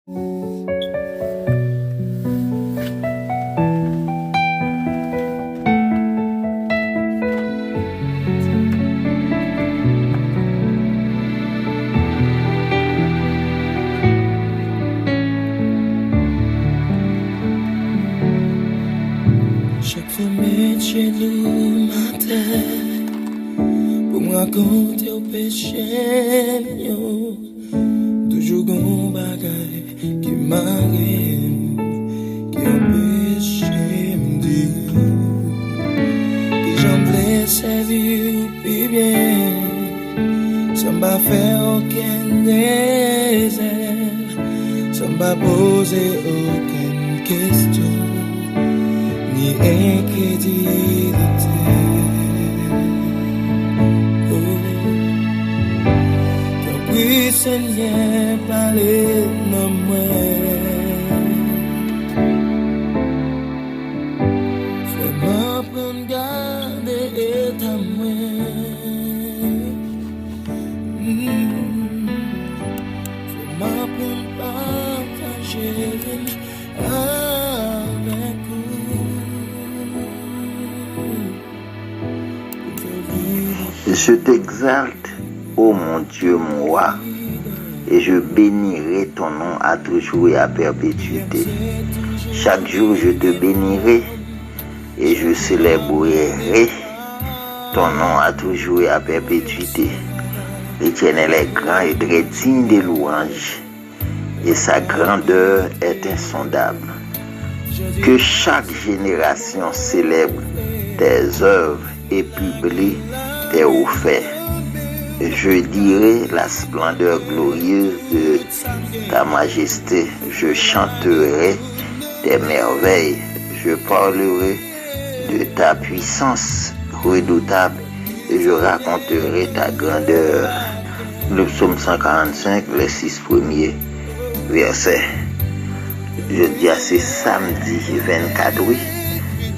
Chaque fois chez nous matin pour me raconter au péché mignon, toujours gon bagay qui m'arrive, qui empêche me dire que j'en voulais servir plus bien, sans m'a faire aucun désert, sans m'a poser aucune question. Ni incrédulité. Ton oui, Seigneur, parlez de moi. Fais-moi prendre garde et ta main. Fais-moi prendre partager avec vous. Je t'exalte, ô mon Dieu, mon roi, et je bénirai ton nom à toujours et à perpétuité. Chaque jour, je te bénirai et je célébrerai ton nom à toujours et à perpétuité. L'Éternel est grand et très digne des louanges, et sa grandeur est insondable. Que chaque génération célèbre tes œuvres et publie tes hauts faits. Je dirai la splendeur glorieuse de ta majesté. Je chanterai tes merveilles. Je parlerai de ta puissance redoutable et je raconterai ta grandeur. Le psaume 145, les 6 premiers versets. Je dis à ce samedi 24, oui,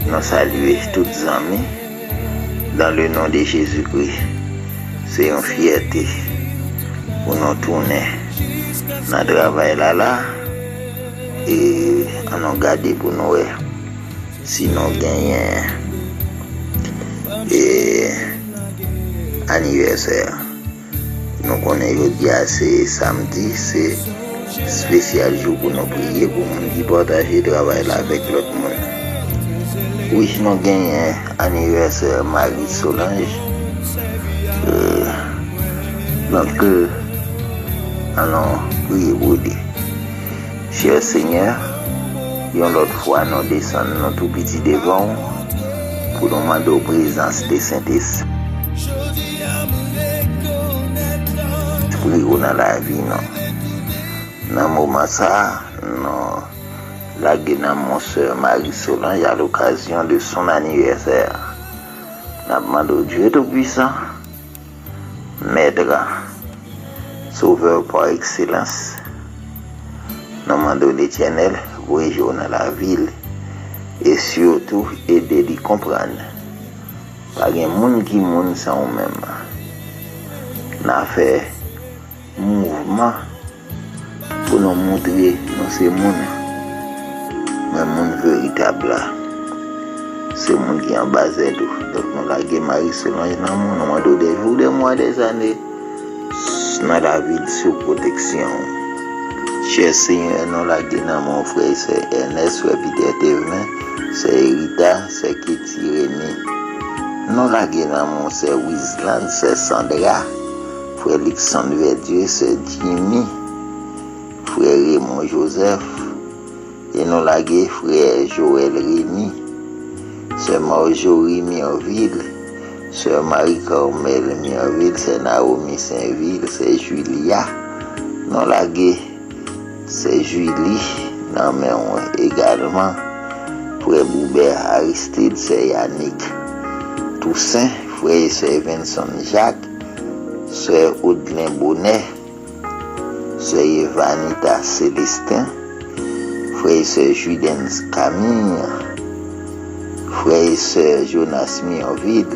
nous saluons toutes les amis dans le nom de Jésus-Christ. C'est une fierté pour nous tourner dans le travail là et on garder pour nous si nous gagnons et anniversaire. Nous connaissons c'est samedi, c'est spécial jour pour nous prier, pour nous partager le travail là avec l'autre monde. Oui, nous gagnons anniversaire Marie Solange. Donc, allons prier pour lui. Cher Seigneur, une autre fois nous descendons tout petit devant pour nous demander aux présences des Saint-Esprit. Prions dans la vie, non. Dans le moment ça, nous laguons mon soeur Marie Solange à l'occasion de son anniversaire. Nous demandons au Dieu Tout-Puissant, Maître, Sauveur par excellence. Nous demandons l'Éternel, voyager dans la ville et surtout aider à comprendre. Pas de monde qui monde sans eux-mêmes. Nous avons fait mouvement pour nous montrer dans ces mondes, mais monde véritable là, c'est le monde qui est en bas de tout. Donc nous avons Marie Solange dans le monde, nous avons des jours, des mois, des années dans la ville sous protection. Cher Seigneur, nous avons dans mon frère, c'est Ernest, frère Peter Thévenin, c'est Erita, c'est Kitty René. Nous avons dans mon frère Wisland, c'est Sandra, frère Alexandre Verdieu, c'est Jimmy, frère Raymond Joseph, et nous avons frère Joël Rémy, c'est Marjorie Mierville, c'est Marie-Carmel Mierville, c'est Naomi Saint-Ville, c'est Julia, nous avons c'est Julie, non mais également, frère Boubert Aristide, c'est Yannick Toussaint, frère et sœur Vincent Jacques, sœur Audlin Bonnet, sœur Evanita Célestin, frère et sœur Judens Camille, frère et sœur Jonas Mierville,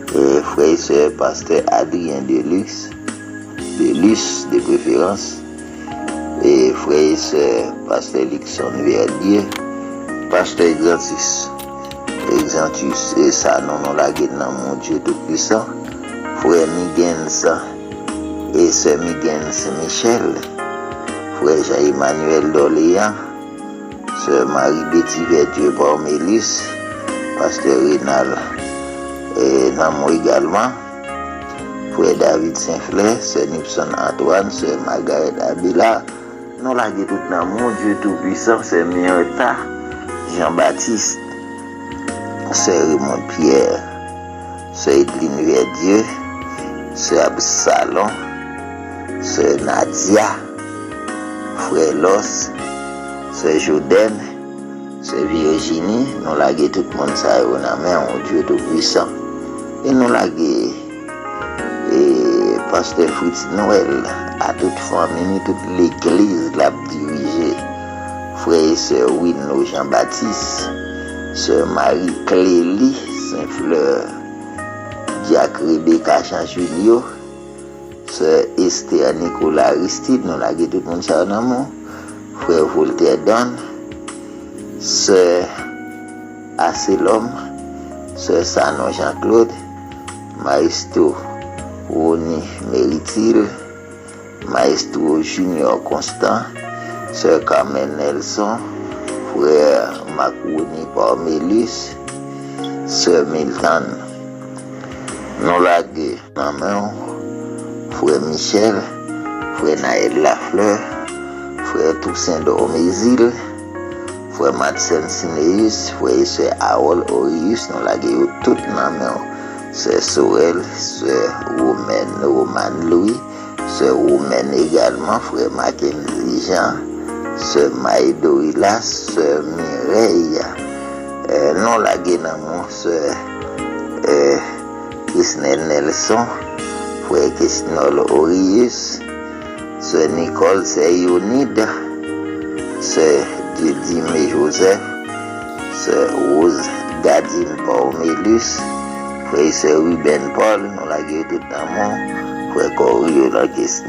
frère et sœur pasteur Adrien Deluxe de préférence, et frère et sœur, pasteur Lixon Verdier, pasteur Exantus, et ça, non, la guide dans mon Dieu Tout-Puissant, frère Migens, et sœur Migens Michel, frère Jean-Emmanuel d'Orléans, sœur Marie-Betty Verdier Bormélus, pasteur Rénal, et Namo également, frère David Saint-Flair, sœur Nipson Antoine, sœur Margaret Abila, nous la guide tout dans mon Dieu Tout-Puissant, sœur Miota, Jean-Baptiste, sœur Raymond Pierre, sœur Edline Verdieu, sœur Absalom, sœur Nadia, frère Los, sœur Joden, sœur Virginie, nous la guide tout le monde ça on a main au Dieu Tout-Puissant. Et nous la guide pasteur Fritz Noël, à toute famille, toute l'église l'a dirigée. Frère et sœur Winno Jean-Baptiste, sœur Marie Clélie Saint-Fleur, Jacques Rebecca Jean-Julio, sœur Esther Nicolas Aristide, nous la guide tout le monde ça en amour. Frère Voltaire Don, sœur Asselom, sœur Sanon Jean-Claude, Maestro Roni Méritil, Maestro Junior Constant, sœur Carmen Nelson, frère Macouni Parmélus, sœur Milton, nous la maman, frère Michel, frère Naël Lafleur, frère Toussaint Dormézil, frère Madsen Sineus, frère et sœur Harold Orius, nous la toute maman. Sœur Sorel, sœur Roman Louis, sœur Romaine également, frère Mackenzie Jean, sœur Maïdo Hilas, sœur Mireille, non la guénamon, sœur Christelle Nelson, frère Christnol Orius, sœur Nicole Seyonide, sœur Dieudime Joseph, sœur Rose Gadine Paumélus, frère et sœur Ruben Paul, nous la guerre tout l'amour, frère Corio la question,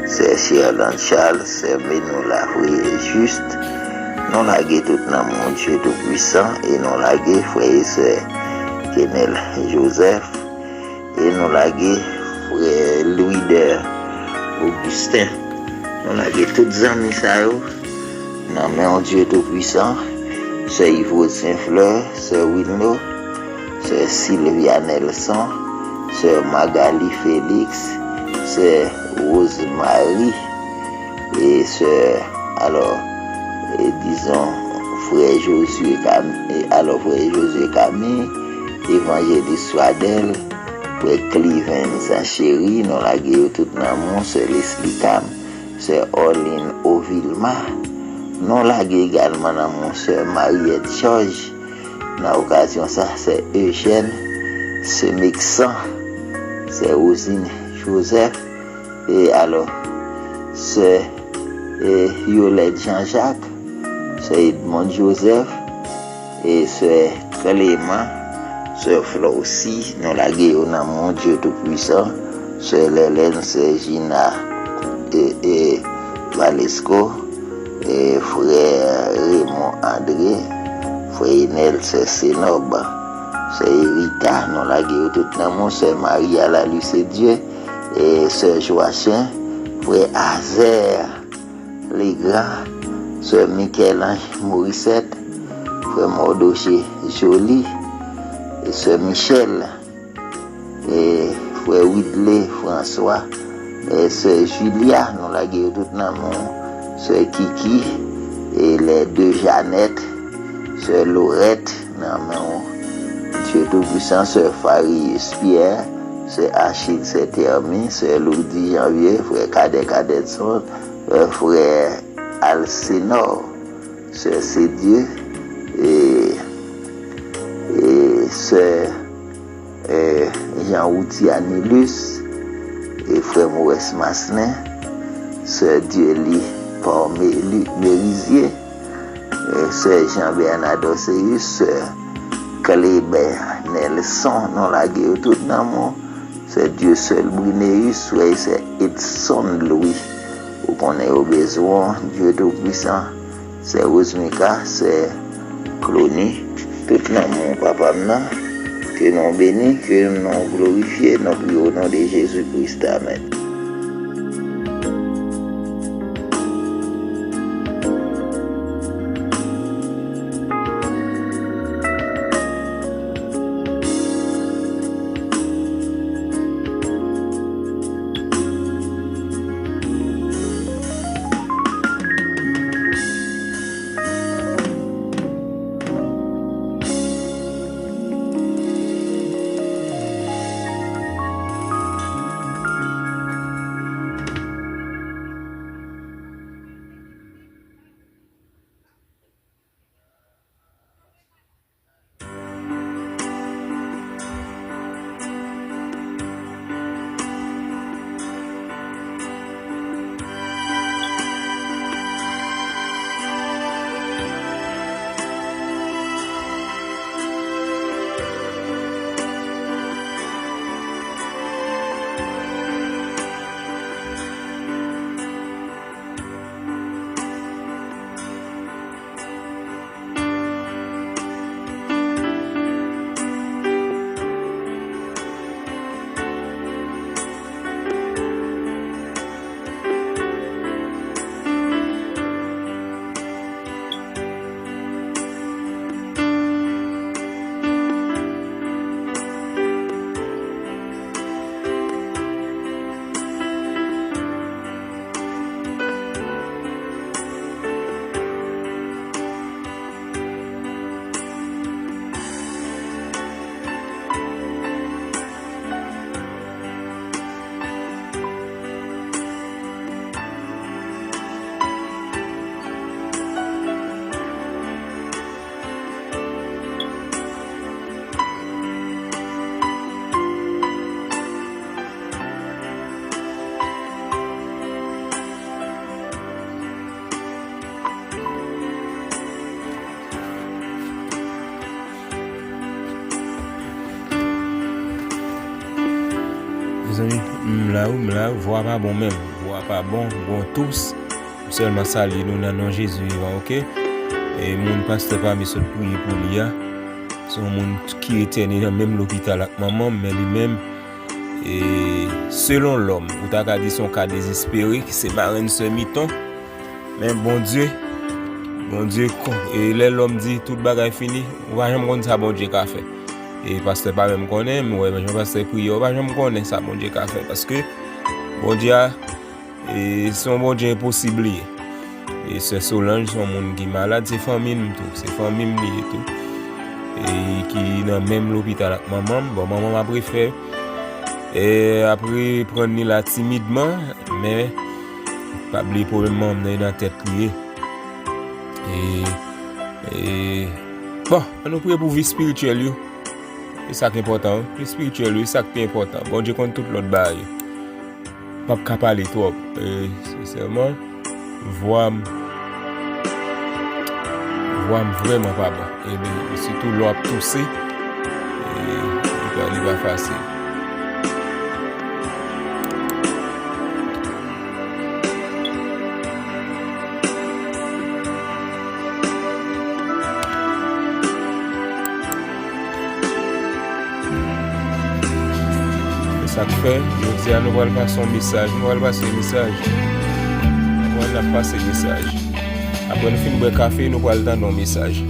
sœur Sherland Charles, sœur Menola, frère Juste, nous la guerre tout l'amour, Dieu Tout-Puissant, et nous la guerre, frère et sœur Kenel Joseph, et nous la guerre, frère Louis de Augustin, nous la guerre toutes les amis, ça y est, nous la Dieu Tout-Puissant, sœur Yves Saint-Fleur, sœur Winno, sœur Sylvia Nelson, sœur Magali Félix, sœur Rose-Marie, et sœur, disons, frère Josué Camille, évangéliste Soadel, frère Cliven Zacheri, nous la guerre tout l'amour, sœur Leslie Cam, sœur Orline Ovilma, nous la guerre également mon sœur Mariette George. Dans l'occasion ça, c'est Eugène, c'est Mexan, c'est Rosine Joseph, et alors, c'est Violette Jean-Jacques, c'est Edmond Joseph, et c'est Clément, c'est Flossi, nous la guerre dans mon Dieu Tout-Puissant, c'est Hélène, c'est Gina, et Valesco, et frère Raymond André, frère Inel, c'est Sénob, c'est Erika, nous la guerre tout l'amour, c'est Marie à la Luce Dieu, et sœur Joachim, frère Azer, les grands, sœur Michel-Ange Morissette, frère Mordoché Jolie, et sœur Michel, et frère Whitley François, et sœur Julia, nous la guerre tout l'amour, sœur Kiki, et les deux Jeannette, sœur Laurette, Dieu Tout-Puissant, sœur Faris Pierre, sœur Achille Saint-Hermine, sœur Lourdi Janvier, frère Cadetson, frère Alcénor, sœur Cédieu, et sœur Jean-Outi Anilus, et frère Maurice Masselin, sœur Dieuly Mérisier, sœur Jean-Bernard Dosseus, sœur Clébert Nelson, non la guerre tout l'amour, c'est Dieu seul Brunéus, c'est Edson Louis, Ou connaît au besoin, Dieu Tout-Puissant, c'est Rosemika, c'est Clony, tout le monde, papa, que nous bénis, que nous glorifions, nous prions au nom de Jésus-Christ. Amen. Là, voix pas bon même, voix pas bon tous. Seulement ça, nous dans Jésus vivant, ok? Et mon pasteur pas mis sur prier pour lui. Son monde qui était dans même l'hôpital avec maman, mais lui-même, et selon l'homme, ou t'as dit son cas désespéré, qui c'est marraine ce mi-temps. Mais bon Dieu, et là l'homme dit tout bagage fini, on va jamais ça bon Dieu qu'a fait. Et pasteur pas même connaît, mais ouais, je pasteur prier, on va jamais connaître ça bon Dieu qu'a fait parce que bon Dieu et son bon Dieu impossible. Et c'est Solange, son monde qui est malade, c'est famille tout, c'est famille et tout. Et qui dans même l'hôpital avec maman, bon maman m'a préféré et après prendre la timidement, mais pas oublier pour le moment dans la tête liée. Et bon, on nous prie pour vie spirituelle. C'est ça qui est important. Vie spirituelle, c'est ça qui est important. Bon Dieu compte tout l'autre bail. Pas qu'à parler trop. Sincèrement, voix vraiment pas bon. Et surtout l'eau a toussé. Et il va facile. Ça fait, je dis à nous allons passer un message, nous allons passer un message. Nous allons passer un message. Après nous finissons le café, nous allons dans un message.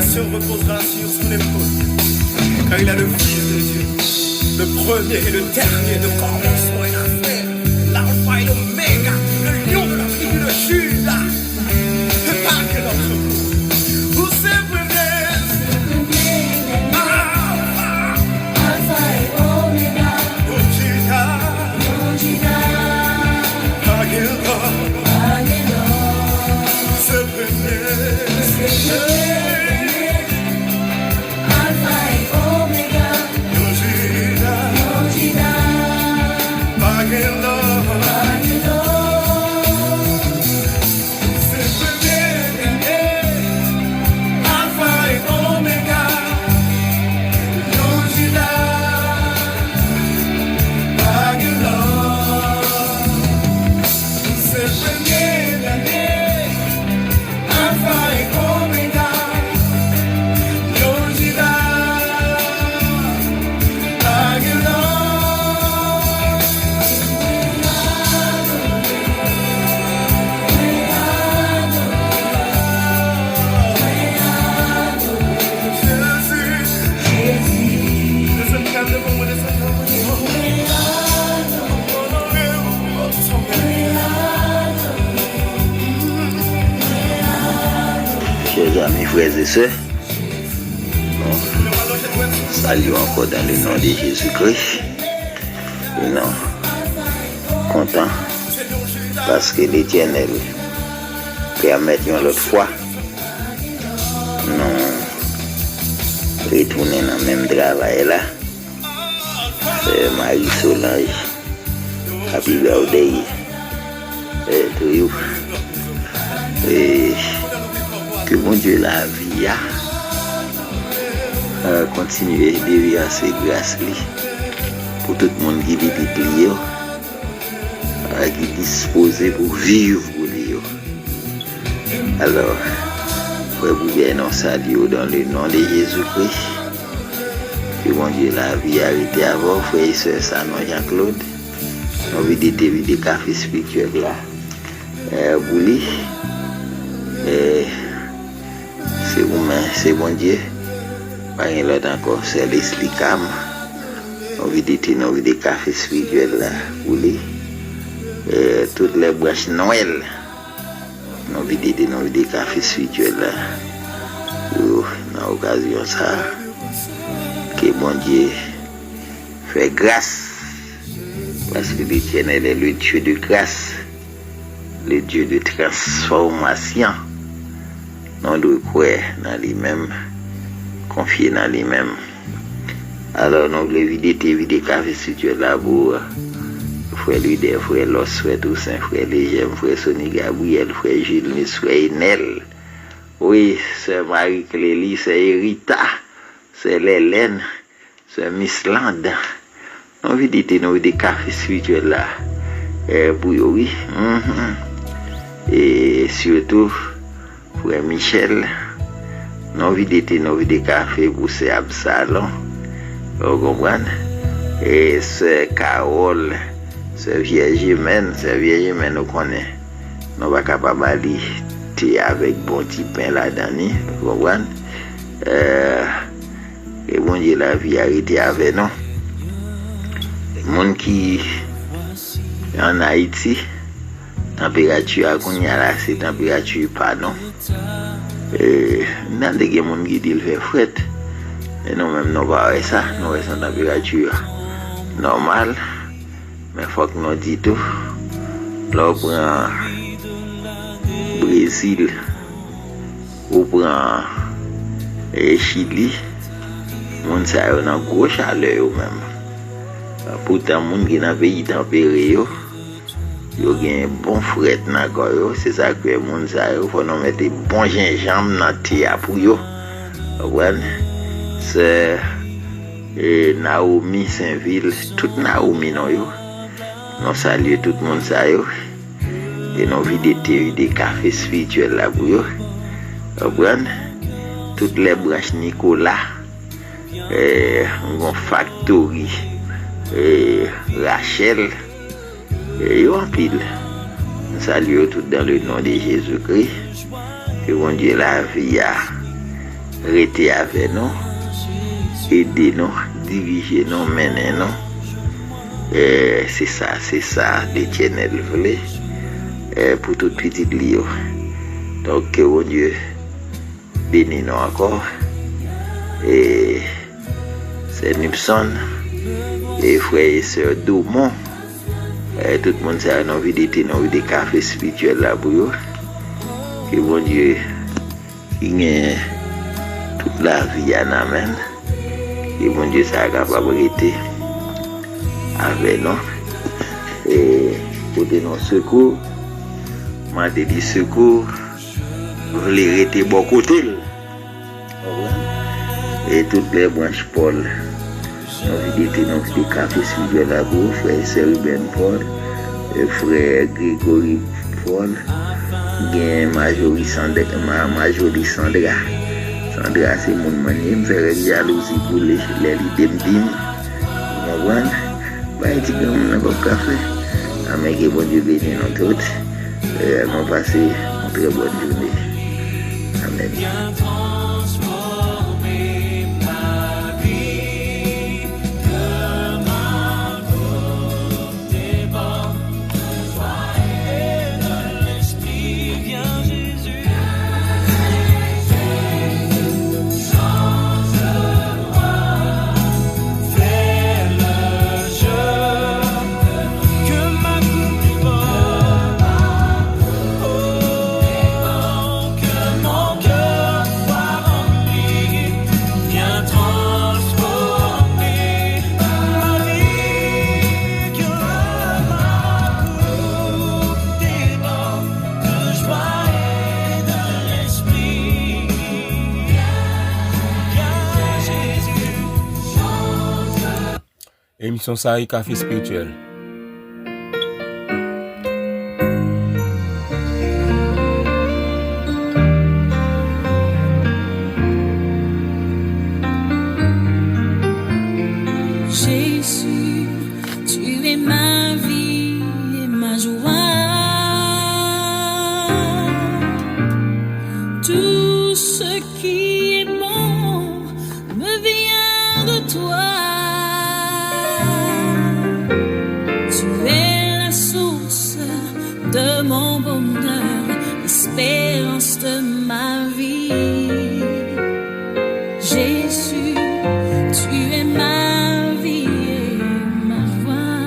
nation reposera sur son épaule. Car il a le Fils de Dieu, le premier et le dernier, le commencement et la fin, l'alpha et l'oméga, le lion de la tribu de Judas. Et pas que notre vous, vous êtes premier, alpha et oméga, Yojida, Agelo, c'est premier. Chers amis, frères et sœurs, salut encore dans le nom de Jésus-Christ. Et non, content parce que l'Éternel permet une autre fois nous retourner dans le même travail là. C'est Marie Solange. Happy birthday to you. Et que mon Dieu la vie a continué de vivre ses grâces pour tout le monde qui est plié, qui est disposé pour vivre pour lui. Alors, frère Bouvier, nous saluons dans le nom de Jésus-Christ. Que mon Dieu la vie a arrêté avant, frère et soeur Sanon Jean-Claude. Nous avons des cafés spirituels là. Pour lui. C'est vous-même, c'est bon Dieu. Pas rien l'autre encore, c'est Leslie Cam. On vit des cafés spirituels là, pour lui. Toutes les branches Noël. On vit des cafés spirituels là. Dans l'occasion ça, que bon Dieu fait grâce. Parce que l'Éternel est le Dieu de grâce, le Dieu de transformation. Nous devons croire dans lui-même, confier dans lui-même. Alors nous voulons vider café spirituel là pour frère Luder, frère Los, frère Toussaint, frère Légem, frère Sonny Gabriel, frère Gilles, frère Enel. Oui, c'est Marie-Clélie, c'est Erita, c'est Hélène, c'est Miss Land. Nous vidons des cafés spirituels là. Pour oui. Et surtout, frère Michel, nous vidons des cafés pour ces Absalom. Vous comprenez? Et c'est Carole, c'est Vierge Humaine, nous connaissons. Nous ne sommes pas capables d'aller avec bon petit pain là-dedans. Vous comprenez? Et bon Dieu, la vie arrêtée avec nous. Les gens qui en Haïti, température à c'est température pardon. Dans des gens qui disent fait fret. Et nous-mêmes, nous pas ça, nous avons une température normale. Mais il faut que nous disions tout. Là, on prend Brésil, on prend Chili, on s'est dans une grosse chaleur même. Pourtant, les gens qui sont dans le pays tempéré, ils ont un bon fret dans le corps. C'est ça que les gens il faut nous mettre des bons gingembre dans le thé pour eux. C'est Naomi Saint-Ville, toute Naomi nous saluons tout le monde et nous vidons des cafés spirituels là pour eux. Toutes les branches Nicolas, Factory, Rachel, et en pile. Nous saluons tout dans le nom de Jésus-Christ. Que mon Dieu la vie a rester avec nous, aider nous, diriger nous, mener nous. C'est ça, l'Éternel voulait pour toute petite Lio. Donc, que bon Dieu bénisse nous encore. Et c'est Nipson et frère et sœur Doumont. Tout le monde a envie de café spirituel là pour eux. Que bon Dieu ait toute la vie en amène. Que bon Dieu soit capable de rester avec nous. Et pour nos secours, m'a dit secours, vous les rester bon côté. Et toutes les branches Paul. Nous avons café spirituel là pour frère Serben Paul, frère Grégory Paul, Marjorie Sandra. Sandra, c'est mon manier, me faire jalousie pour les dim. Vous comprenez? Bah, tu peux me faire café. Amen, que bon Dieu bénisse nous tous. Nous passons une très bonne journée. Amen. Émission ça et café spirituel. Jésus, tu es ma vie et ma joie. Tout ce qui est bon me vient de toi. De mon bonheur, l'espérance de ma vie. Jésus, tu es ma vie et ma joie.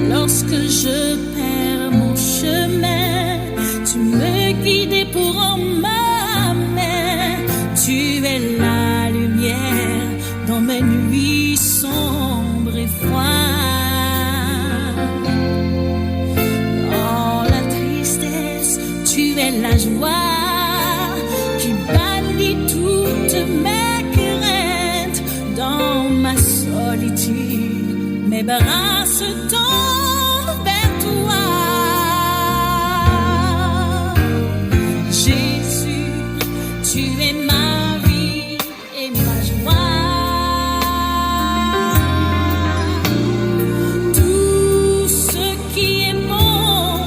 Lorsque je perds mon chemin, tu me guides pour en ma main. Tu es la lumière dans mes nuits sombres et froides. Tu es la joie qui bannit toutes mes craintes. Dans ma solitude, mes bras se tendent vers toi. Jésus, tu es ma vie et ma joie. Tout ce qui est bon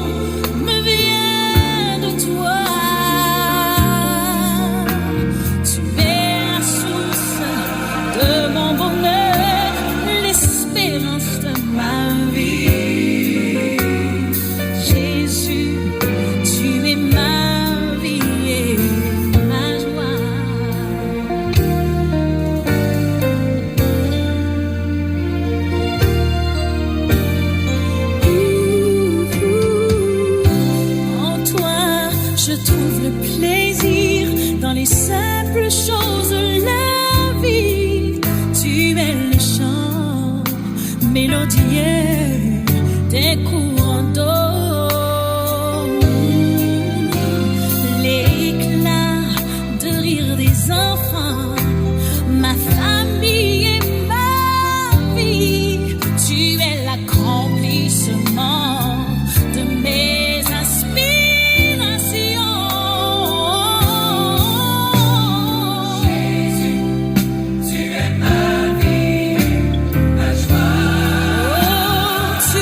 me vient de toi. Tu es la source de mon bonheur, l'espérance de ma vie. Jésus, tu es ma vie et ma joie. En toi, je trouve le plaisir dans les simples choses de la vie. Tu es le chant mélodieux des courants d'eau, l'éclat de rire des enfants, ma famille et ma vie. Tu es l'accomplissement de mes aspirations. Jésus, tu es ma vie, ma joie. Oh, tu es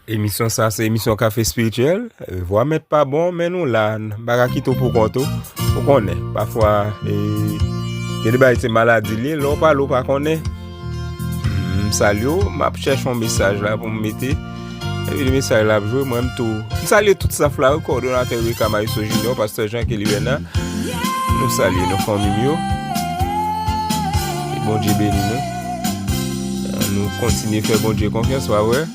Émission ça, c'est émission café spirituel. Voix mettre pas bon, mais nous là, barakito pour konto. Pour qu'on est. Parfois, il y a des bails de maladie, l'on pas connaît. Salut, m'a cherché un message là pour me mettre. Et puis le message là, je moi même tout. Salut tout ça là, coordonnateur Wika Mariso Junior, pasteur Jean Kellyena. Nous saluons nos familles. Et bon Dieu béni nous. Nous continuons à faire bon Dieu confiance, ouais.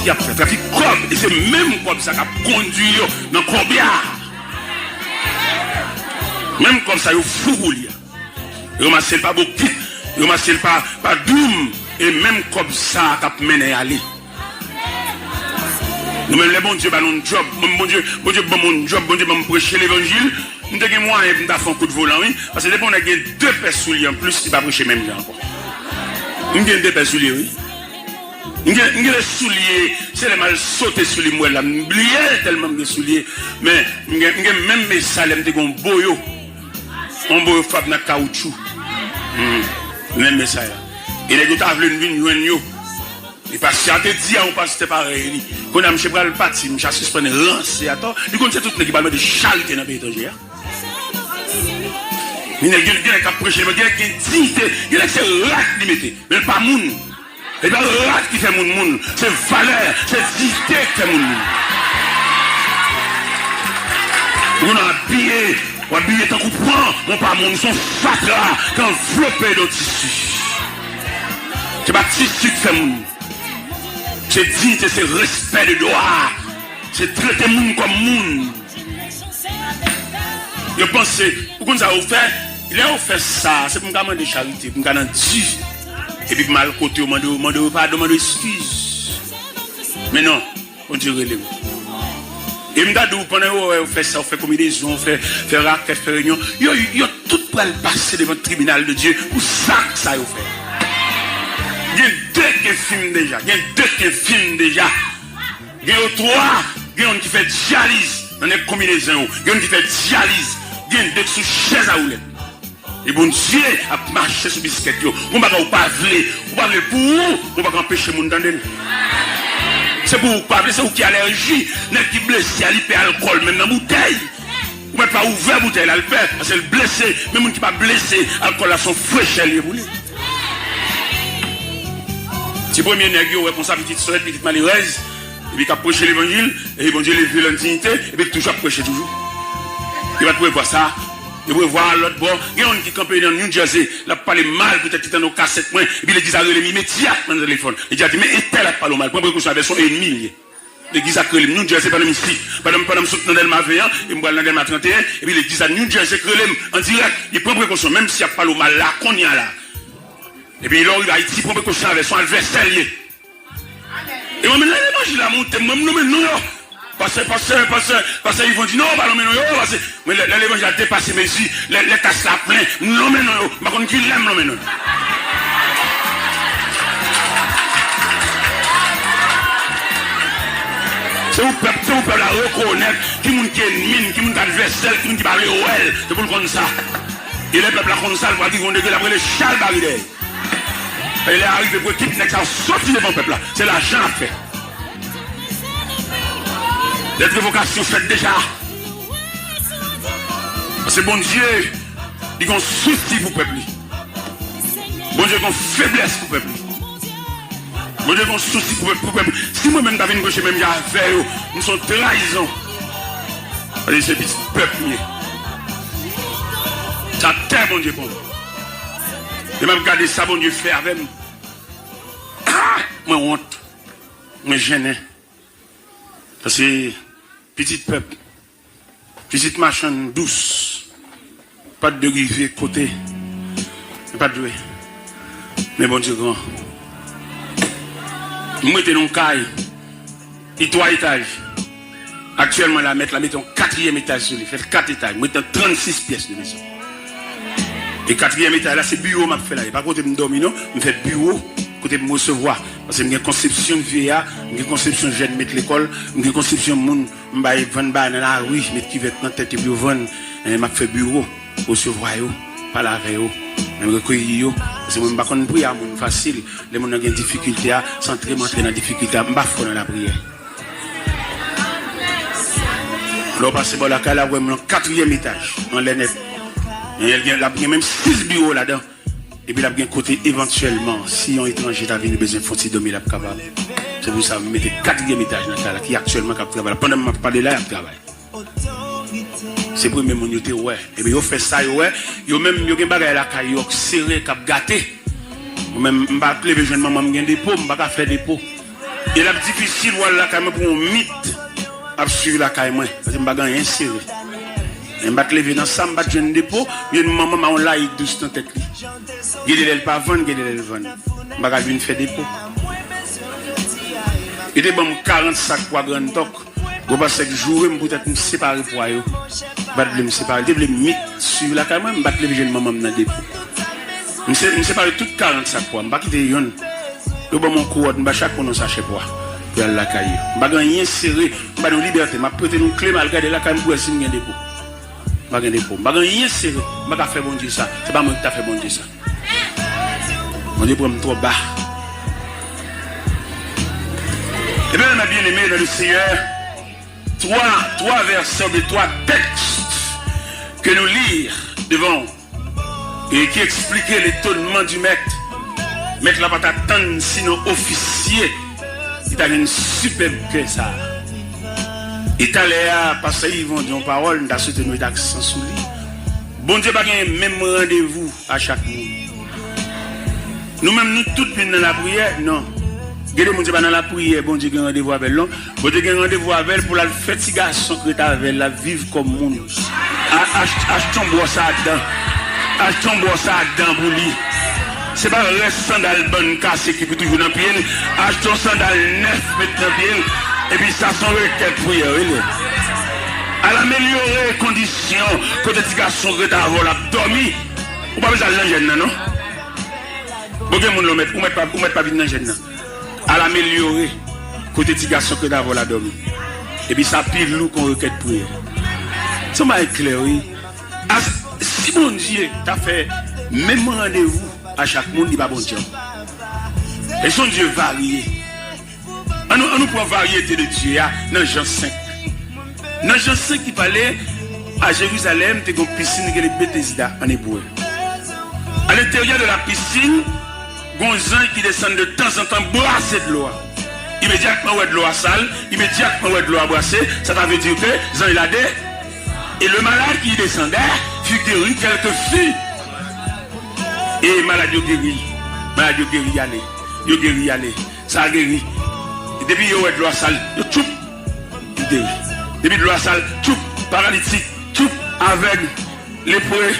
Qui a fait trafic comme et c'est même comme ça qui a conduit dans combien même comme ça il faut rouler il remarque pas beaucoup il remarque pas doum et même comme ça qui a mené à aller nous même les bon Dieu bah nous job bon Dieu bon job bon Dieu me prêcher l'évangile nous avons moi et nous faire un coup de volant oui parce que on a deux personnes en plus qui va prêcher même là encore nous avons deux personnes oui. Il y a des souliers, c'est les mal sauté sur les moelles, oublié tellement de souliers, mais il y a même mes salem de un boyo fab na caoutchouc. Même mes ça. Et les gars veulent venir yo. Il passe à te dire on passe pareil. Quand on a monsieur pral parti, monsieur suspendre lancer attends, il connaît tout l'équipe de charité dans pays étranger. Il y a quelqu'un qui a prêché, il y a quelqu'un dignité, il y a c'est rat limité, mais pas moun. Et bien, le rat qui fait moun, c'est valeur, c'est dignité qui fait moun. On a habillé tant qu'on prend, on pas moun, son fatra, qu'enveloppé dans le tissu. C'est pas tissu qui fait moun. C'est dignité, c'est respect de droit. C'est traiter moun comme moun. Je pense, pourquoi ça a fait? Il a fait ça, c'est pour me demander charité, pour me demander Dieu. Et puis mal côté, on demande pas, demande excuse. Mais non, on dit relève. Et me dit pendant on fait ça, on fait combinaison, on fait raquette, fait réunion. Yo tout pour le passer devant le tribunal de Dieu pour ça que ça yo fait. Il y a deux qui filment déjà, il y a deux qui filment déjà. Il y a trois, il y a un qui fait dialyse dans les combinaisons, il y a un qui fait dialyse, il y a deux sous chaise à rouler. Et bon Dieu a marché sur biscuit. On va pas vler. On va vler pour où? On va empêcher les gens d'entendre. C'est pour pas vler, c'est pour qui a allergie. N'est qui blessé à l'alcool, même dans la bouteille. On ne peut pas ouvrir la bouteille, elle perd. Parce qu'elle est blessée. Même les gens qui ne sont pas blessés, l'alcool a son fraîche. Si premier nègre est comme ça, petite soeur, petite malheureuse, et puis qui a prêché l'évangile, et bon Dieu les veut l'indignité, et puis toujours prêcher toujours. Il va trouver voir ça. Et vous voir l'autre bord, il y a un qui campait dans New Jersey, il a parlé mal, peut-être qu'il était dans nos cassettes, et puis l'église a relé immédiatement dans le téléphone. Il a dit, mais elle a parlé mal, prends précaution avec son ennemi. L'église a relé New Jersey, pas ici, pendant soutenant Delma 21, et moi dans Delma 31, et puis l'église a New Jersey relé en direct, il prend précaution, même s'il a parlé mal là, qu'on y a là. Et puis il arrive à Haïti, prend précaution avec son adversaire. Et moi, maintenant, l'évangile a monté, moi, non. Parce qu'ils vont dire non, pas l'homme, mais l'évangile a dépassé mes yeux, les tasses la plein, non, mais non, par contre, qui l'aime, non. C'est où peuple la reconnaître, qui moun qui est mine, qui moun qui adversaire, qui moun qui parle ouais, c'est pour le comme ça. Et les peuples la comme ça, ils vont dire après les châles baridés. Et il est arrivé pour quitter, ça sorti devant le peuple là, c'est l'argent à faire. Les révocations faites déjà. Parce que bon Dieu, il a un souci pour le peuple. Bon Dieu, il a une faiblesse pour le peuple. Bon Dieu, il a un souci pour le peuple. Si moi-même, David, je même fait, nous sommes trahison. C'est petit peuple. Ça terre, bon Dieu, pour nous. Et même garder ça, bon Dieu, fait avec nous. Moi, honte. Moi, gêné. Parce que petit peuple, petite machine douce, pas de rivière côté, pas de jouer. Mais bon Dieu grand. Moi j'étais dans le caille, il 3 étages. Actuellement la mettre 4e étage sur lui, fait 4 étages. Moi j'étais 36 pièces de maison. Et 4e étage là c'est bureau m'a fait là, pas côté me dormir non, me fait bureau. Côté me recevoir parce que j'ai une conception de vieillard, une conception jeune mettre l'école, une conception monde m'bailler vendre dans la rue, mettre qui va dans tête et puis vendre m'a fait bureau, recevoir yo, parler avec yo, même recueillir yo. Parce que moi, je ne sais pas prier à mon facile. Les gens qui ont des difficultés, sans entrer dans la difficulté, je ne sais pas dans la prière. Là, parce que la cala, vraiment, 4e étage, en l'ennep. Il y a même 6 bureaux là-dedans. Et puis, il y a un côté éventuellement, si un étranger a venu besoin de faire 6 dormir, il est capable. C'est pour ça que je mets 4e étage dans la cala, qui est actuellement capable de travailler. Pendant que je parle là, il travaille. C'est pour même mon ouais. Et puis, ils fait ça, ouais. Ils ont même des bagages là, qui sont serrés, qui sont gâtés. Même, je ne vais pas lever jeune maman, je vais dépôt, je ne vais pas faire dépôt. Et là, difficile, voilà, quand même, pour un mythe. À suivre la caille, parce que je ne vais pas rien serré. Je vais lever dans ça, je vais jeune dépôt, et maman m'a un laïc douce dans tête. Je ne vais pas vendre, je ne vais pas vendre. Je ne vais pas faire dépôt. Il y a 40 sacs pour grand toc. Je vais passer 5 jours, je vais peut-être me séparer pour eux. Je vais me séparer. Je vais me mettre sur la caille, je vais lever jeune maman dans le dépôt. Je vais me séparer toutes 40 sacs pour eux. Je vais quitter yon. Je vais mon courant, je vais chaque fois sachet pour eux. La caille. Je ne vais rien serrer, je vais liberté. Je vais prêter une clé, je vais regarder la caille pour essayer de dépôt. Je ne vais rien serrer, je vais faire bon Dieu ça. Ce n'est pas moi qui ai fait bon Dieu ça. Mon Dieu prend trop bas. Eh bien, on a bien aimé dans le Seigneur, trois versets de 3 textes que nous lire devant et qui expliquaient l'étonnement du maître. Maître n'a pas t'attendre sinon officier. Il a une superbe que ça. Il t'a l'air parce qu'ils vont dire une parole, nous avons soutenu d'accent sur lui. Bon Dieu, pas un même rendez-vous à chaque monde. Nous-mêmes, nous tous dans la prière, non. Bon Dieu, pas dans la prière, bon Dieu, a un rendez-vous avec l'homme. Bon Dieu, a un rendez-vous avec elle pour la fatigation que tu as avec la vivre comme monde. Achetons bois ça dedans. Achetons bois ça dedans pour lui. C'est pas le sandal bonne cassé qui peut toujours dans le pied. Achetons sandal neuf, mettre dans le pied. Et puis ça sont requêtes pour y aller. À l'améliorer les conditions, quand les garçons qui ont dormi, ou pas besoin de l'engin, non? Bon, vous ne mettez pas bien dans l'engin. À l'améliorer, quand les garçons qui ont dormi. Et puis ça pile lourd qu'on requête pour y aller. Ça m'a éclairé. Si mon Dieu t'a fait même rendez-vous à chaque monde, il va bon Dieu. Et son Dieu varié. On nous prend variété de Dieu dans Jean 5. Dans Jean 5, il parlait à Jérusalem, il y a une piscine qui est Bethesda en hébreu. À l'intérieur de la piscine, il y a un gens qui descendent de temps en temps brasser de l'eau. Immédiatement, il y a de l'eau sale, immédiatement, il y a de l'eau brassée. Ça veut dire que Jean il a des. Et le malade qui descendait fut guéri quelques filles. Et malade guéri. Malade guéri aller. Il guéri aller. Ça a guéri. Depuis qu'il y a de l'eau sale, il tchoup, il guérit. Depuis de l'eau sale, tchoup, paralytique, tchoup, aveugle, lépreux.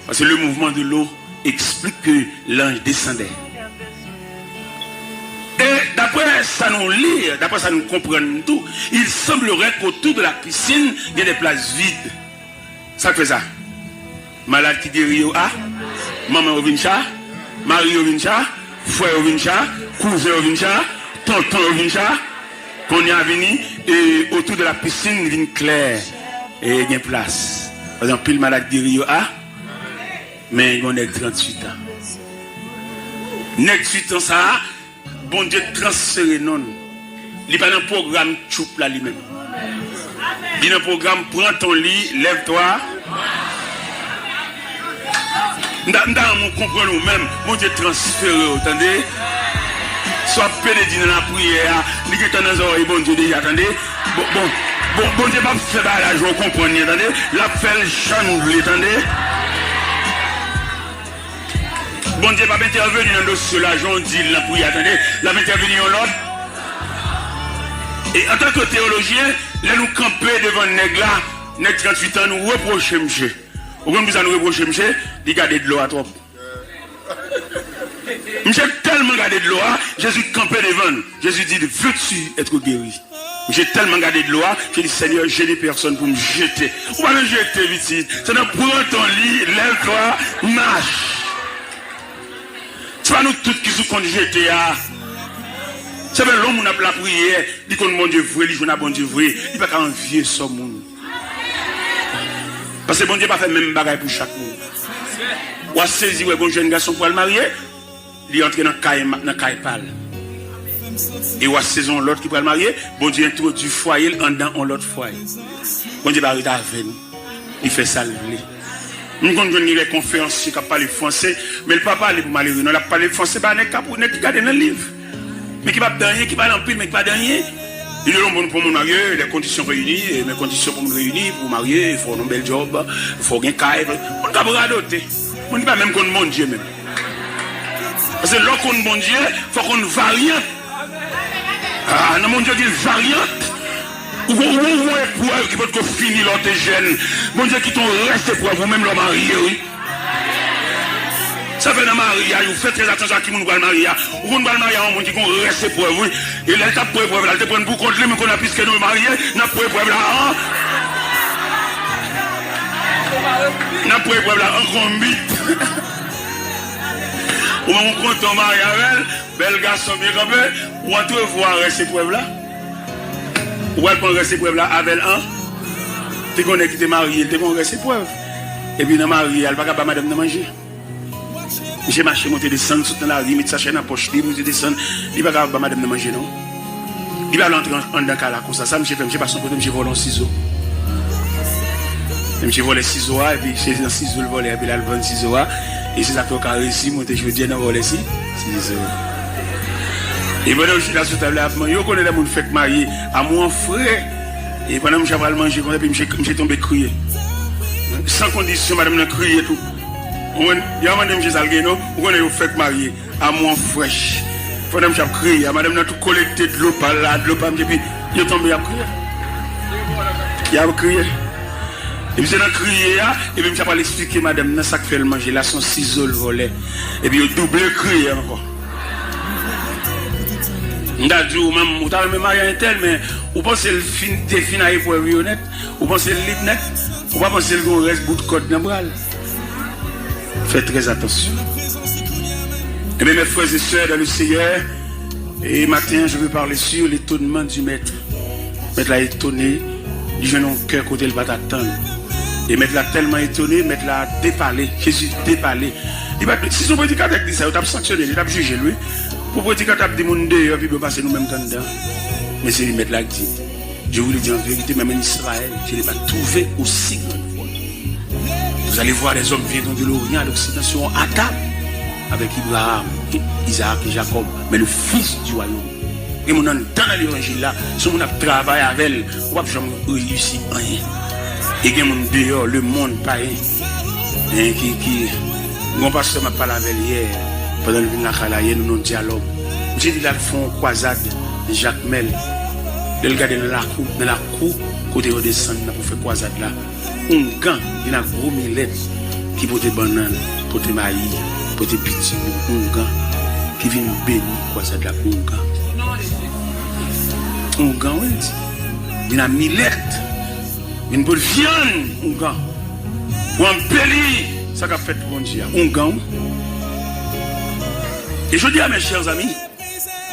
Parce que le mouvement de l'eau explique que l'ange descendait. Et d'après ça nous lit, d'après ça nous comprend tout, il semblerait qu'autour de la piscine, il y a des places vides. Ça fait ça. Malade qui guérit au A, maman au vincha, mari au vincha, frère au vincha, cousin au vincha, tonton au vincha, qu'on y a venu, et autour de la piscine, il vient clair, et il y a place. Par exemple, le malade guérit au A, mais il a 38 ans. 38 ans, ça, bon Dieu transféré non. Il n'y a pas un programme choup là lui-même. Il y a un programme, prends ton lit, lève-toi. Nous comprenons nous-mêmes, bon Dieu transféré, attendez. Soit pénédit dans la prière, il est dans les oreilles, bon Dieu déjà, attendez. Bon Dieu, pas faire la joie, comprenez, attendez. La fait le change, attendez. Bon Dieu, pas intervenir dans le dossier, la joie, dit la prière, attendez. La intervenir en l'autre. Et en tant que théologien, là nous camper devant le nègre là, nègre 38 ans, nous reprocher monsieur. Au moins, nous allons reprocher monsieur, il garde de l'eau à trop. Monsieur tellement gardé de l'eau, Jésus campait devant nous. Jésus dit, veux-tu être guéri? J'ai tellement gardé de l'eau, j'ai dit, Seigneur, j'ai des personnes pour me jeter. Ou pas me jeter vite. C'est dans prends ton lit, lève-toi, marche. C'est pas nous tous qui sont qu'on jeter. C'est pas l'homme qui a la prière, dit qu'on bon Dieu vrai, il joue à bon Dieu vrai, il ne peut pas envier ce monde. Parce que bon Dieu pas fait même bagaille pour chaque monde. Ou a saisi ouais bon jeune garçon pour le marier, il entre dans caille pâle. Et ou a saison l'autre qui pour le marier, bon Dieu introduit foyer en dedans l'autre foyer. Bon Dieu va arrêter avec nous. Il fait ça le blé. Nous avons une conférence qui parle français, mais le papa parle pour malheureux. Nous avons parlé français, pas pour ne garder dans le livre. Mais qui va dernier, qui va en pile, mais qui va dernier. Il est bon pour mon marié, les conditions réunies, et mes conditions pour me réunir, pour marier, il faut un bel job, il faut un caille. On doit bradoter. On ne dit pas même qu'on bon Dieu même. Parce que lorsqu'on bon Dieu, il faut qu'on variante. Ah, non, mon Dieu dit variante. Ou un épreuve qui peut te finir l'autre jeune. Bon Dieu qui t'ont resté pour vous-même le marié, oui. Ça fait dans le mariage, vous faites très attention à qui vous va le mariage. Ou vous va le mariage, on dit qu'on reste pour vous. Et là, t'as pour épreuve là, t'es prendre pour contre lui, mais qu'on a plus que nous mariés, n'a pour épreuve là, n'a pour épreuve là, encore un bit. Ou on compte ton mari avec elle, bel garçon bien campé, ou on te voir rester épreuve là. Ou elle prend reste épreuve là avec un. Tu connais qui t'es marié, tu prends reste épreuve. Et puis dans marié, elle va pas madame de manger. J'ai marché, monté, descendre, dans la rue, mettre sa chaîne dans la poche, il descendre, il va pas madame de manger, non? Il va l'entrer en dedans là, comme ça, j'ai fait, j'ai pas son côté, j'ai volé un ciseau. J'ai volé ciseaux, et puis j'ai un ciseau le volé, et puis là, le vend ciseau, et c'est ça que j'ai réussi, monté, je veux dire, dans volé ici, ciseau. Et pendant que je suis là sur table, je connais les gens qui fait marier à mon frère, et pendant que j'ai pas le manger, et puis j'ai tombé crier. Sans condition, madame n'a crié tout. Il y a madame qui est non, on est fait marier à mon fraîche. Madame qui a crié, madame a tout collecté de l'eau par là, de l'eau par là, et puis il est tombé à crier. Il a crié. Et puis c'est dans crier, et puis je vais l'expliquer, madame, dans ça que fait le manger, là son ciseau le volet. Et puis il a doublé crié encore. On a dit, on a même marié un tel, mais vous pensez le fin à pour être honnête, vous pensez le lit net, vous ne pensez qu'on reste bout de côte dans le bras. Faites très attention. Et bien mes frères et sœurs dans le Seigneur, et matin je veux parler sur l'étonnement du maître. Maître l'a étonné, il vient dans le cœur côté le va t'attendre. Et maître l'a tellement étonné, maître l'a dépalé, Jésus dépalé. Si son prédicateur dit ça, il t'a sanctionné, il t'a jugé lui. Pour prédicateur dit mon dehors, puis il peut passer nous-mêmes dedans. Mais c'est maître l'a dit. Je vous le dis en vérité, même en Israël, je ne l'ai pas trouvé aussi grand. Vous allez voir les hommes viennent de l'Orient à l'Occident seront à table avec Abraham, Isaac et Jacob, mais le fils du royaume. Et mon dans l'évangile là, si on a travaillé avec elle, on va jamais réussir rien. Et il y a mon dehors, le monde païen, qui, mon pasteur m'a parlé avec hier, pendant le vin nous avons dialogue. J'ai dit là, ils font croisade, Jacques Mel, de le garder dans la cour, côté de descendre pour faire croisade là. Un gant, il y a un gros millet qui porte des bananes, porte des maïs, porte des petits, un gant qui vient bénir croisade là, un gant. Un gant, oui. Il y a un millet, une bonne viande, un gant. Ou un péli, ça qu'a fait bon Dieu, un gant. Et je dis à mes chers amis,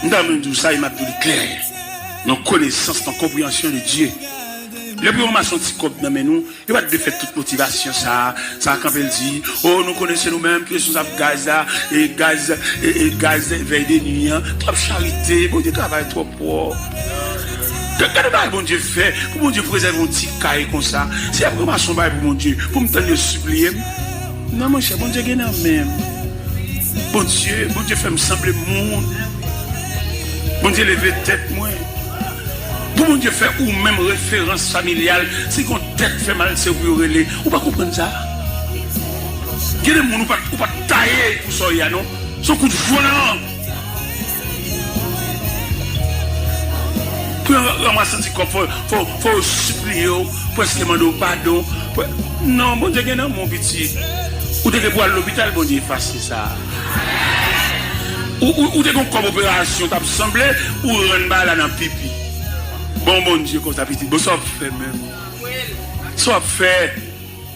nous avons dit ça, il m'a dit clair. Nos connaissances, nos compréhensions de Dieu. Les programmations de Ticop dans nous, il va te faire toute motivation, ça quand elle dit, oh, nous connaissons nous-mêmes, que nous avons gaz, et gaz, veille des nuits, trop charité, bon Dieu, travail trop propre. Qu'est-ce que bon Dieu fait, pour bon Dieu préserve un petit cahier comme ça, c'est la programmation pour mon Dieu, pour me tenir supplier. Non, mon cher, bon Dieu, il y en a même. Bon Dieu fait me sembler monde. Bon Dieu, lever tête, moi. Pour mon Dieu faire ou même référence familiale, si qu'on tête fait mal, c'est vous relais. Ou pas comprendre ça? Il y a des gens qui ne pas tailler pour ça, non? Son coup de volant. Pour ramasser ce qu'on faut supplier, pour se demander pardon. Non, bon Dieu, non, mon petit. Ou dès que pour aller à l'hôpital, bon Dieu, fasse ça. Ou dès qu'on comme opération, t'as semblé, ou rendre là dans pipi. Bon Dieu, comme ça, petit. Bon, ça fait même. Ça fait.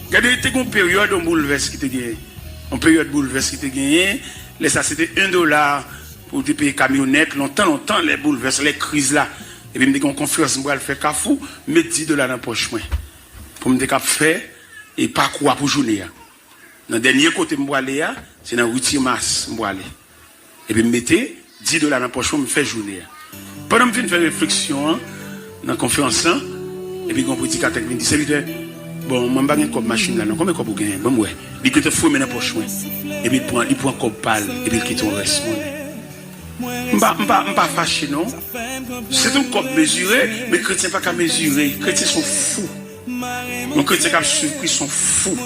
Regardez, t'es une période de bouleverse qui te gagne. Une période de bouleverse qui te gagne. Ça, c'était $1 pour te payer camionnette. Longtemps, les bouleverses, les crises là. Et puis, je me dis qu'on conférence, je vais faire cafou, mettre $10 dans la poche. Pour me dire qu'on fait, et parcours pour journée. Dans le dernier côté, c'est dans routier masse. Et puis, je mettais $10 dans la poche pour me faire journée. Pendant que je fais réflexion dans la conférence, et puis, un petit catholique me dit, serviteur, bon, moi, je n'ai pas comme machine là, non, combien de vous gagnez? Bon, ouais. Il peut te fouiller dans la poche. Et puis, il prend un cop pâle, et puis, il quitte ton reste. Je ne suis pas fâché, non? C'est un cop mesuré, mais les chrétiens ne sont pas qu'à mesurer. Les chrétiens sont fous. Les chrétiens qui suivent Christ sont fous.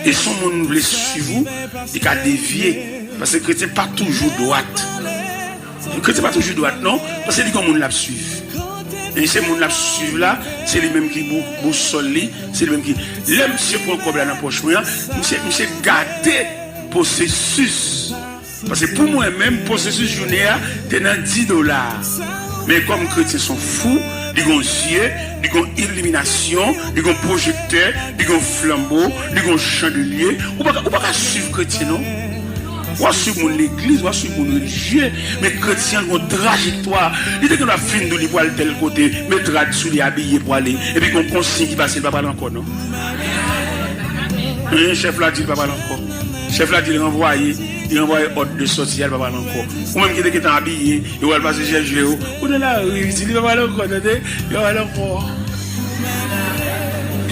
Et si on veut suivre vous, il a dévié. Parce que les chrétiens ne sont pas toujours droite. Les chrétiens ne sont pas toujours droite, non? Parce que les gens la suivent. Et ces gens qui la suivent là, c'est les mêmes qui boussolent, c'est les mêmes qui. Là, monsieur prend le dans la poche, monsieur gâté processus. Parce que pour moi-même, processus journée, c'est dans $10. Mais comme les chrétiens sont fous, ils ont yeux, ils ont illumination, ils ont projecteur, ils ont flambeau, ils ont chandelier. Ou pas suivre les chrétiens, non? Ou pas suivre l'église, ou pas suivre mon religieux. Mais les chrétiens ont une trajectoire. Ils disent qu'on a fini de pour aller tel côté, mettre sous les habillés pour aller. Et puis qu'on consigne qui passe, il ne va pas encore, non? Le chef là dit, il ne va pas encore. Le chef là dit, il envoie ordre de sortie, il ne va pas encore. Ou même qui est habillé, il va passer chercher. Ou de là, il ne va pas encore, il va pas encore.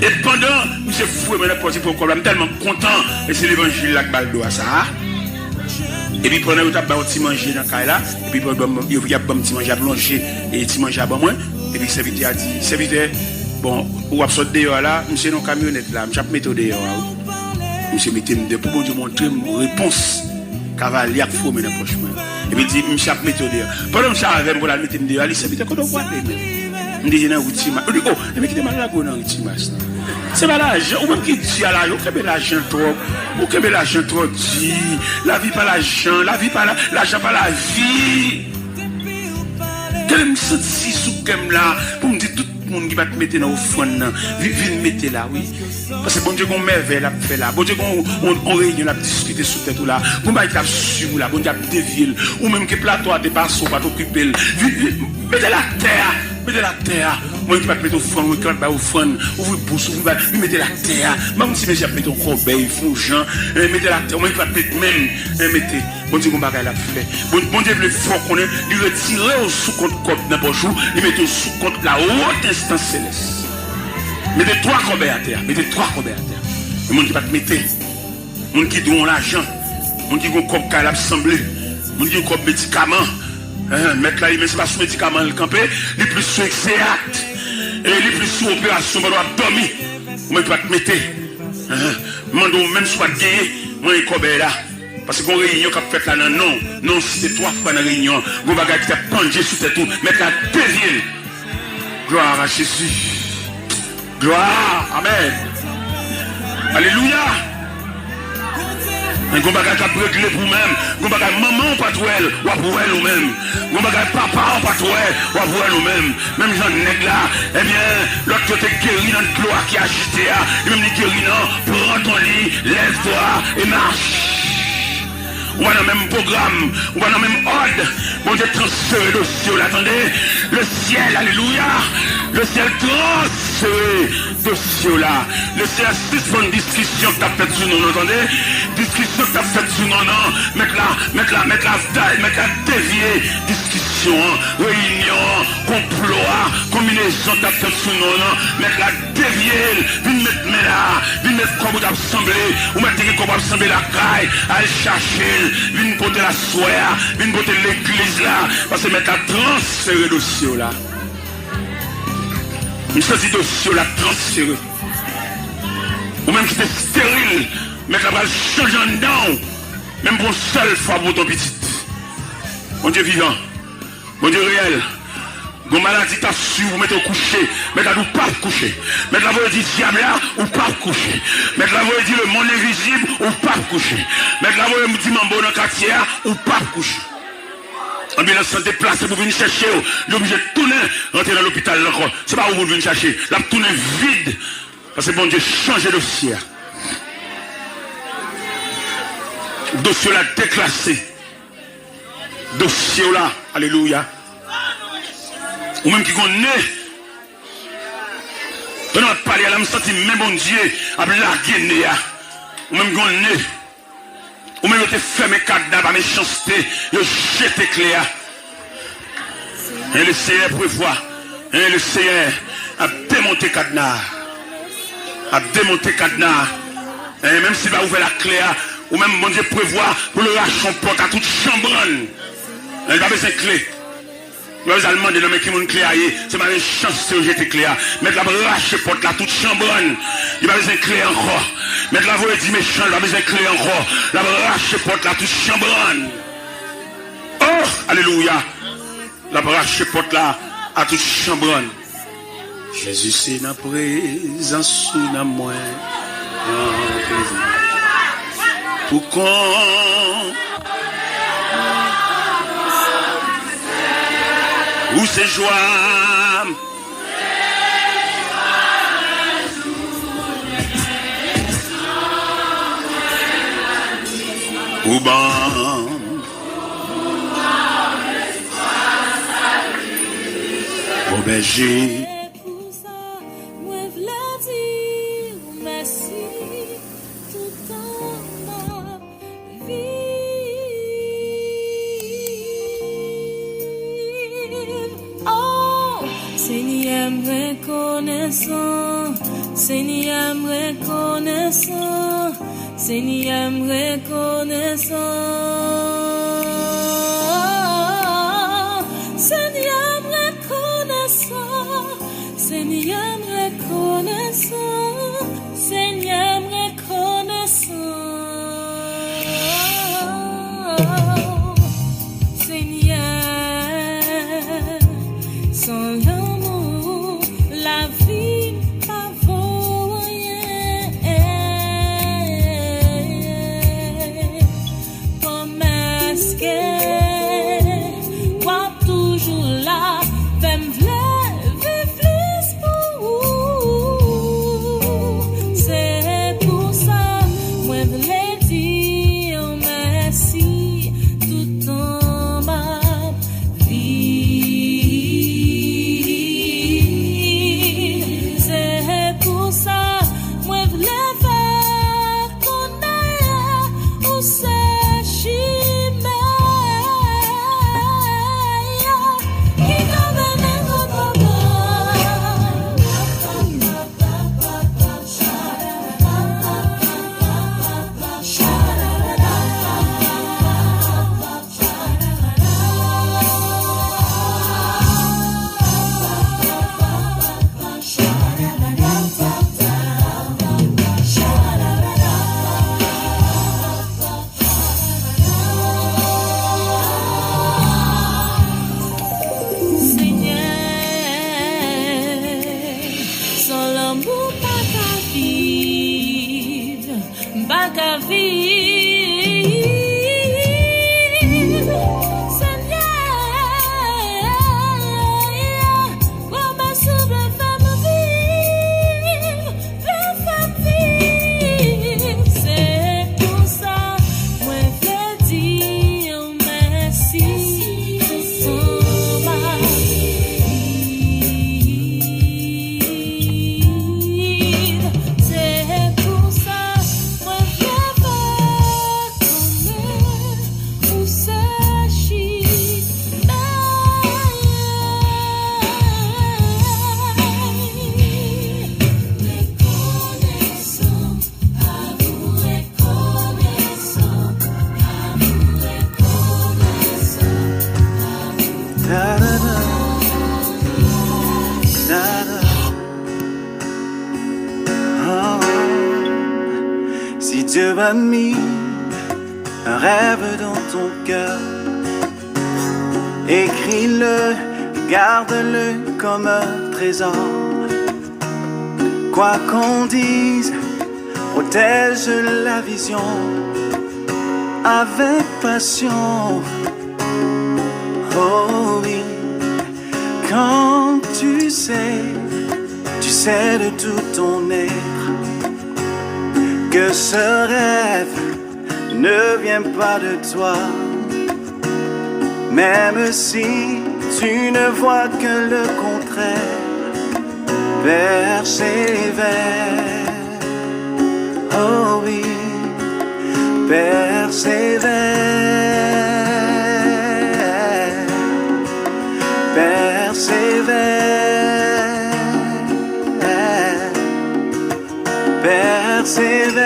Et pendant, je suis fou, mais je suis tellement content, et c'est l'évangile là qui baldo à ça. Et puis pendant que tu as un petit manger dans le cas là, et puis il y a un petit manger à plonger, et un petit manger à bon moins, et puis le serviteur a dit, serviteur, bon, ou absorbe dehors là, monsieur dans camionnette là, je vais mettre dehors. Monsieur mettez pour bon Dieu montrer une réponse. Cavalier qui faut dans la poche. Et puis il dit, monsieur a mettre dehors. Pendant que je suis avec moi, je vais dehors, il dit, quand on voit je dis, non, il dit, oh, mais qui est mal là, c'est pas l'argent, ou même qui dit à l'argent, ou que l'argent trop, ou que l'argent trop dit, la vie pas l'argent, la vie pas l'argent pas la vie. Quel me senti sous comme là, pour me dire tout le monde qui va te mettre dans le fond, viens mettre là, oui. Parce que bon Dieu, on merveille la fait là, bon Dieu, on réunit, on a discuté sur tête là, bon Dieu, on a suivi là, bon Dieu, on a dévié, ou même que plateau des passeaux, pas t'occuper, mettez la terre. Mettez la terre. Moi qui vais te mettre au fond, qui va au fond, ouvre pouce, mettez la terre. Même si je vais mettre au corbeil, fougeant, mettez la terre. Moi qui vais te mettre même, mettez. Bon Dieu, mon bagage l'a fait. Bon Dieu, le fort qu'on est, il retire au sous-compte cop dans le jour, il met au sous-compte la haute instance céleste. Mettez 3 corbeilles à terre. Mettez 3 corbeilles à terre. Le monde qui va te mettre. Le monde qui donne l'argent. Le monde qui a un corps qui a l'assemblée. Le monde qui a un corps médicament. Mettre là, il met pas sous médicament le campé, il plus sous acte, et il plus sous opération, il doit dormir. Moi, je vais te mettre. Mando même soit gagné, moi, je suis là. Parce qu'on réunion qui a fait là, non, c'est 3 fois dans la réunion. Vous bagage qui a pendu sur tête tout, mettre la dévier. Gloire à Jésus. Gloire, amen. Alléluia. Un bon bagage à régler pour même. Un bagage maman pas toi elle, ou pour elle ou même. Un bagage papa pas toi ou pour elle ou même. Même Jean nèg là, eh bien, l'autre côté guéri dans le cloire qui a agité, et même les guéri non, prends ton lit, lève-toi et marche. On va dans le même programme, on va dans le même ordre. Bon Dieu transféré le ciel, attendez. Le ciel, alléluia. Le ciel transféré le ciel là. Le ciel suspend une discussion que tu as faite sur nous, entendez? Discussion que tu as faite sur nous, non. Mettre la dévier. Discussion, réunion, complot, combinaison que tu as faite sur nous, non. Mettre la dévier. Viens mettre là. Viens mettre comme vous assemblé. Ou mettre comme vous assemblé la caille. Allez chercher. Viens porter la soie. Viens porter l'église là. Parce que mettre la transférer le ciel là. Une sorte de dossier la transféré. Ou même qui était stérile, mais qui va changer en dedans. Même pour une seule fois pour ton petit. Mon Dieu vivant, mon Dieu réel. Mon maladie t'a su, vous mettez au coucher, mais là vous pas coucher. Mais là vous dit diable là, ou pas coucher. Mais là vous dit le monde invisible, ou pas coucher. Mais là vous dit mambo dans le quartier, ou pas coucher. On vient se déplacer pour venir chercher. Il est obligé de tourner, rentrer dans l'hôpital encore. C'est pas où vous venez chercher. La tourner vide. Parce que bon Dieu change de dossier. Dossier là déclassé. Dossier là, alléluia. Ou même qui connaît. On a parlé à la me senti même bon Dieu à blaguer né ou même gonné ou même te fermé cadenas par méchanceté yo jeté clair et le Seigneur prévoit et le Seigneur a démonté cadenas et même s'il va ouvrir la clé ou même bon Dieu prévoit pour le lâcher son porte à toute chambranne il va besoin de clé. Nous allons demander l'homme qui m'a clé à c'est ma chance de jeter clé. Mettre la lâche porte là toute chambranne. Il va besoin de clé encore. Mettre la voix dit méchant, il va besoin de clé encore. La lâche porte là toute chambranne. Oh, alléluia. La lâche porte là à toute chambranne. Jésus c'est la présence sous la moi. Pour qu'on où c'est joie, ou bon, au berger. Seigneur reconnaissant, Seigneur reconnaissant, Seigneur reconnaissant, Seigneur reconnaissant, Seigneur reconnaissant, Seigneur, sans l'amour, la vie pas vaut rien. Comme est-ce que toi toujours là, fais me lever plus pour vous. C'est pour ça, moi je voulais dire merci tout en ma vie. C'est pour ça, moi je voulais faire qu'on aille où c'est chimère qui t'amène à Seigneur, sans l'amour pas qu'à vivre, pas qu'à vivre. Seigneur, promesse de femme vivre, de femme vivre. C'est pour ça, moi je dire merci pour ma vie. C'est pour ça, moi je veux connaître où c'est chimère. Reconnaissant, à vous reconnaissant, à vous reconnaissant, Da da da, da da. Oh. Si Dieu a mis un rêve dans ton cœur, écris-le, garde-le comme un trésor. Quoi qu'on dise, protège la vision avec passion. Oh oui, quand tu sais de tout ton être que ce rêve ne vient pas de toi. Même si tu ne vois que le contraire, persévère. Oh oui, persévère, persévère, persévère,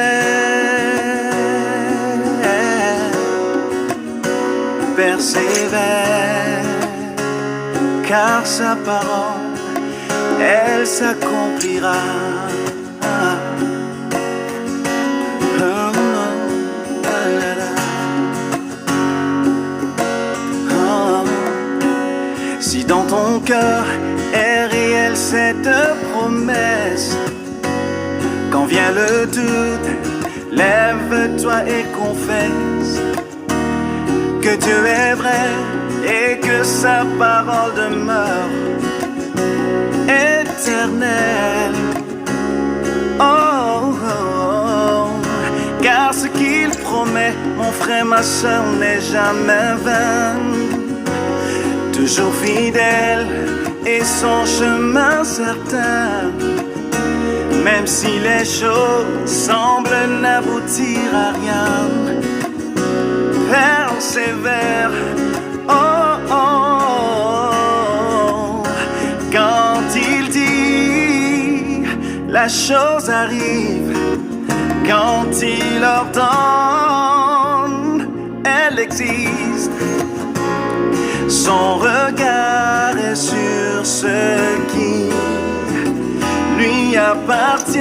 persévère, car sa parole, elle s'accomplira. Si dans ton cœur est réelle cette promesse, quand vient le doute, lève-toi et confesse que Dieu est vrai et que sa parole demeure éternelle. Oh, oh, oh. Car ce qu'il promet, mon frère, ma soeur, n'est jamais vain. Toujours fidèle et son chemin certain, même si les choses semblent n'aboutir à rien. Persévère, oh, oh, oh. Quand il dit, la chose arrive. Quand il ordonne, elle existe. Son regard est sur ce qui lui appartient.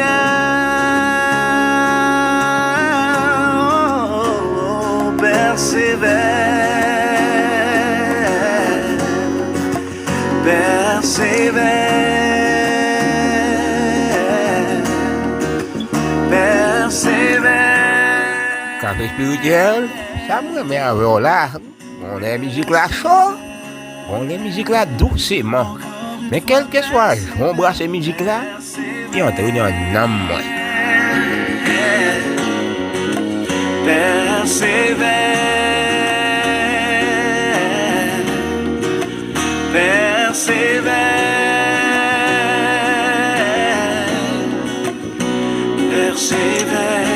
Oh, persévère, persévère, persévère. Café spirituel, ça me met à voir là. On est musique là chaud, on est musique là doucement. Mais quel que soit, on brasse cette musique là, et on te réunit en âme. Persévère, persévère, persévère,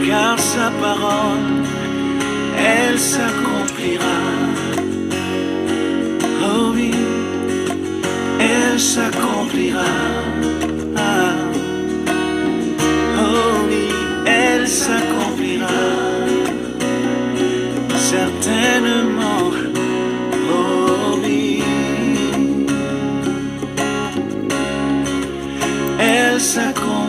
car sa parole, elle s'accomplira. Oh oui, elle s'accomplira. Oh oui, elle s'accomplira. Certainement. Oh oui, elle s'accomplira.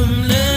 me lève.